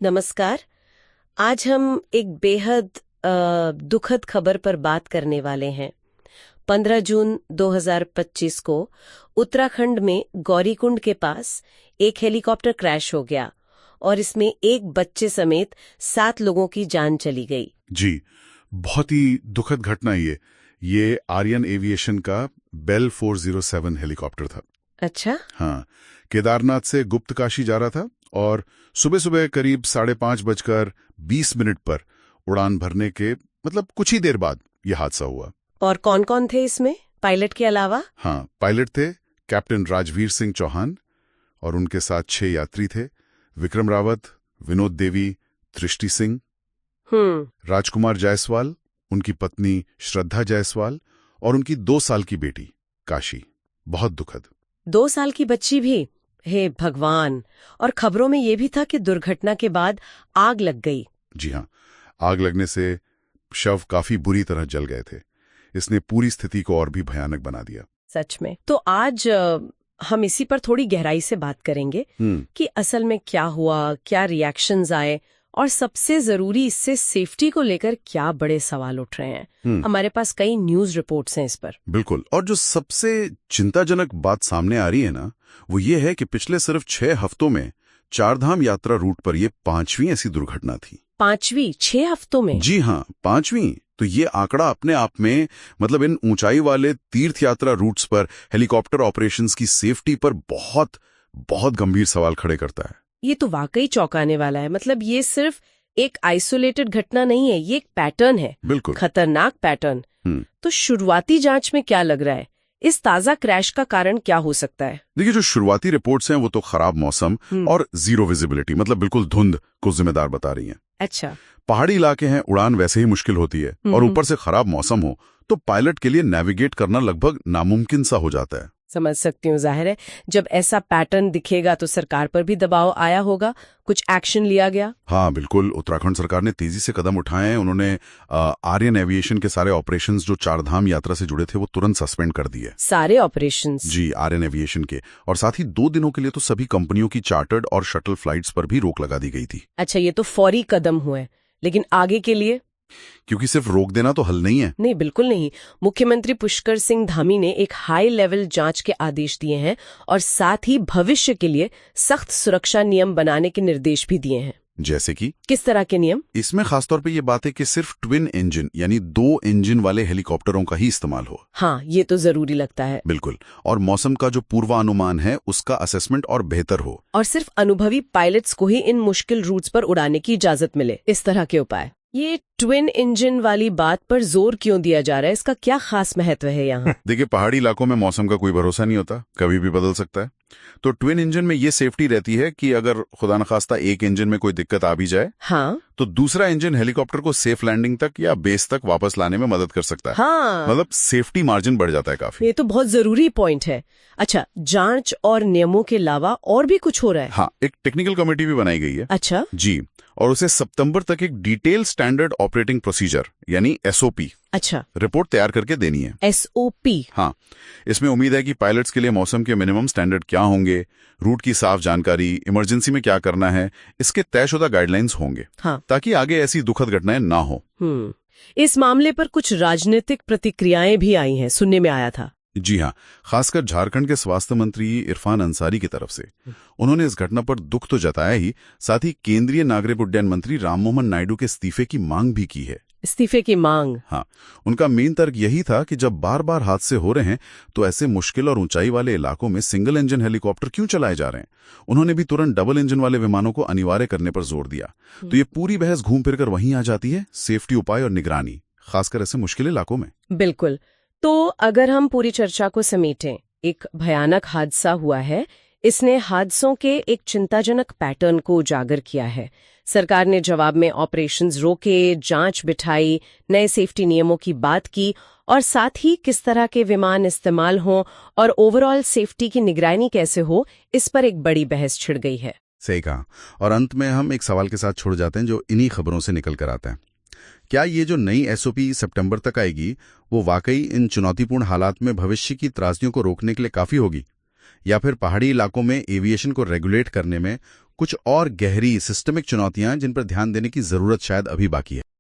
नमस्कार। आज हम एक बेहद दुखद खबर पर बात करने वाले हैं। 15 जून 2025 को उत्तराखंड में गौरीकुंड के पास एक हेलीकॉप्टर क्रैश हो गया और इसमें एक बच्चे समेत 7 लोगों की जान चली गई। जी, बहुत ही दुखद घटना ये आर्यन एविएशन का बेल 407 हेलीकॉप्टर था। अच्छा। हाँ, केदारनाथ से गुप्त काशी जा रहा था और सुबह सुबह करीब 5:30 पर उड़ान भरने के कुछ ही देर बाद यह हादसा हुआ। और कौन कौन थे इसमें पायलट के अलावा? हाँ, पायलट थे कैप्टन राजवीर सिंह चौहान और उनके साथ 6 यात्री थे। विक्रम रावत, विनोद देवी, दृष्टि सिंह, राजकुमार जायसवाल, उनकी पत्नी श्रद्धा जायसवाल और उनकी 2 साल की बेटी काशी। बहुत दुखद। 2 साल की बच्ची भी? हे भगवान। और खबरों में यह भी था कि दुर्घटना के बाद आग लग गई। जी हाँ, आग लगने से शव काफी बुरी तरह जल गए थे। इसने पूरी स्थिति को और भी भयानक बना दिया। सच में। तो आज हम इसी पर थोड़ी गहराई से बात करेंगे कि असल में क्या हुआ, क्या रिएक्शंस आए और सबसे जरूरी इससे सेफ्टी को लेकर क्या बड़े सवाल उठ रहे हैं। हमारे पास कई न्यूज रिपोर्ट्स हैं इस पर। बिल्कुल। और जो सबसे चिंताजनक बात सामने आ रही है ना, वो ये है कि पिछले सिर्फ 6 हफ्तों में चारधाम यात्रा रूट पर ये 5वीं ऐसी दुर्घटना थी। 5वीं 6 हफ्तों में? जी हाँ, 5वीं। तो ये आंकड़ा अपने आप में इन ऊंचाई वाले तीर्थ यात्रा रूट्स पर हेलीकॉप्टर ऑपरेशंस की सेफ्टी पर बहुत बहुत गंभीर सवाल खड़े करता है। ये तो वाकई चौंकाने वाला है। ये सिर्फ एक आइसोलेटेड घटना नहीं है, ये एक पैटर्न है। बिल्कुल खतरनाक पैटर्न। तो शुरुआती जांच में क्या लग रहा है, इस ताजा क्रैश का कारण क्या हो सकता है? देखिए, जो शुरुआती रिपोर्ट्स हैं वो तो खराब मौसम और जीरो विजिबिलिटी बिल्कुल धुंध को जिम्मेदार बता रही हैं। अच्छा। पहाड़ी इलाके हैं, उड़ान वैसे ही मुश्किल होती है और ऊपर से खराब मौसम हो तो पायलट के लिए नेविगेट करना लगभग नामुमकिन सा हो जाता है। समझ सकती हूँ। जाहिर है जब ऐसा पैटर्न दिखेगा तो सरकार पर भी दबाव आया होगा, कुछ एक्शन लिया गया। हाँ बिल्कुल, उत्तराखंड सरकार ने तेजी से कदम उठाए हैं। उन्होंने आर्यन एविएशन के सारे ऑपरेशंस जो चारधाम यात्रा से जुड़े थे वो तुरंत सस्पेंड कर दिए। सारे ऑपरेशंस? जी, आर्यन एविएशन के। और साथ ही 2 दिनों के लिए तो सभी कंपनियों की चार्टर्ड और शटल फ्लाइट्स पर भी रोक लगा दी गई थी। अच्छा, ये तो फौरी कदम हुए, लेकिन आगे के लिए? क्योंकि सिर्फ रोक देना तो हल नहीं है। नहीं, बिल्कुल नहीं। मुख्यमंत्री पुष्कर सिंह धामी ने एक हाई लेवल जांच के आदेश दिए हैं और साथ ही भविष्य के लिए सख्त सुरक्षा नियम बनाने के निर्देश भी दिए हैं। जैसे कि? किस तरह के नियम? इसमें खासतौर पे ये बात है कि सिर्फ ट्विन इंजन यानी 2 इंजन वाले हेलीकॉप्टरों का ही इस्तेमाल हो। हाँ, ये तो जरूरी लगता है। बिल्कुल। और मौसम का जो पूर्वानुमान है उसका असेसमेंट और बेहतर हो। और सिर्फ अनुभवी पायलट्स को ही इन मुश्किल रूट्स पर उड़ाने की इजाजत मिले, इस तरह के उपाय। ये ट्विन इंजन वाली बात पर जोर क्यों दिया जा रहा है, इसका क्या खास महत्व है यहाँ? देखिए, पहाड़ी इलाकों में मौसम का कोई भरोसा नहीं होता, कभी भी बदल सकता है। तो ट्विन इंजन में ये सेफ्टी रहती है कि अगर खुदा न खास्ता एक इंजन में कोई दिक्कत आ भी जाए, हाँ, तो दूसरा इंजन हेलीकॉप्टर को सेफ लैंडिंग तक या बेस तक वापस लाने में मदद कर सकता है। हाँ, सेफ्टी मार्जिन बढ़ जाता है काफी। ये तो बहुत जरूरी पॉइंट है। अच्छा, जांच और नियमों के अलावा और भी कुछ हो रहा है? हाँ, एक टेक्निकल कमेटी भी बनाई गई है। अच्छा जी, और उसे सितंबर तक एक डिटेल स्टैंडर्ड ऑपरेटिंग प्रोसीजर यानी एसओपी रिपोर्ट तैयार करके देनी है। एसओपी? हाँ, इसमें उम्मीद है कि पायलट्स के लिए मौसम के मिनिमम स्टैंडर्ड क्या होंगे, रूट की साफ जानकारी, इमरजेंसी में क्या करना है, इसके तयशुदा गाइडलाइंस होंगे। हाँ, ताकि आगे ऐसी दुखद घटनाएं ना हो। इस मामले पर कुछ राजनीतिक प्रतिक्रियाएं भी आई हैं, सुनने में आया था। जी हाँ, खासकर झारखंड के स्वास्थ्य मंत्री इरफान अंसारी की तरफ से। उन्होंने इस घटना पर दुख तो जताया ही, साथ ही केंद्रीय नागरिक उड्डयन मंत्री राममोहन नायडू के इस्तीफे की मांग भी की है। इस्तीफे की मांग? हाँ, उनका मेन तर्क यही था कि जब बार बार हादसे हो रहे हैं तो ऐसे मुश्किल और ऊंचाई वाले इलाकों में सिंगल इंजन हेलीकॉप्टर क्यों चलाए जा रहे हैं। उन्होंने भी तुरंत डबल इंजन वाले विमानों को अनिवार्य करने पर जोर दिया। तो ये पूरी बहस घूम फिर कर वहीं आ जाती है, सेफ्टी उपाय और निगरानी, खासकर ऐसे मुश्किल इलाकों में। बिल्कुल। तो अगर हम पूरी चर्चा को समेटें, एक भयानक हादसा हुआ है, इसने हादसों के एक चिंताजनक पैटर्न को उजागर किया है। सरकार ने जवाब में ऑपरेशंस रोके, जांच बिठाई, नए सेफ्टी नियमों की बात की और साथ ही किस तरह के विमान इस्तेमाल हों और ओवरऑल सेफ्टी की निगरानी कैसे हो, इस पर एक बड़ी बहस छिड़ गई है। सही कहा। और अंत में हम एक सवाल के साथ छोड़ जाते हैं जो इन्हीं खबरों से निकल कर आता है। क्या ये जो नई एसओपी सितंबर तक आएगी वो वाकई इन चुनौतीपूर्ण हालात में भविष्य की त्रासदियों को रोकने के लिए काफी होगी, या फिर पहाड़ी इलाकों में एविएशन को रेगुलेट करने में कुछ और गहरी सिस्टमिक चुनौतियां जिन पर ध्यान देने की जरूरत शायद अभी बाकी है।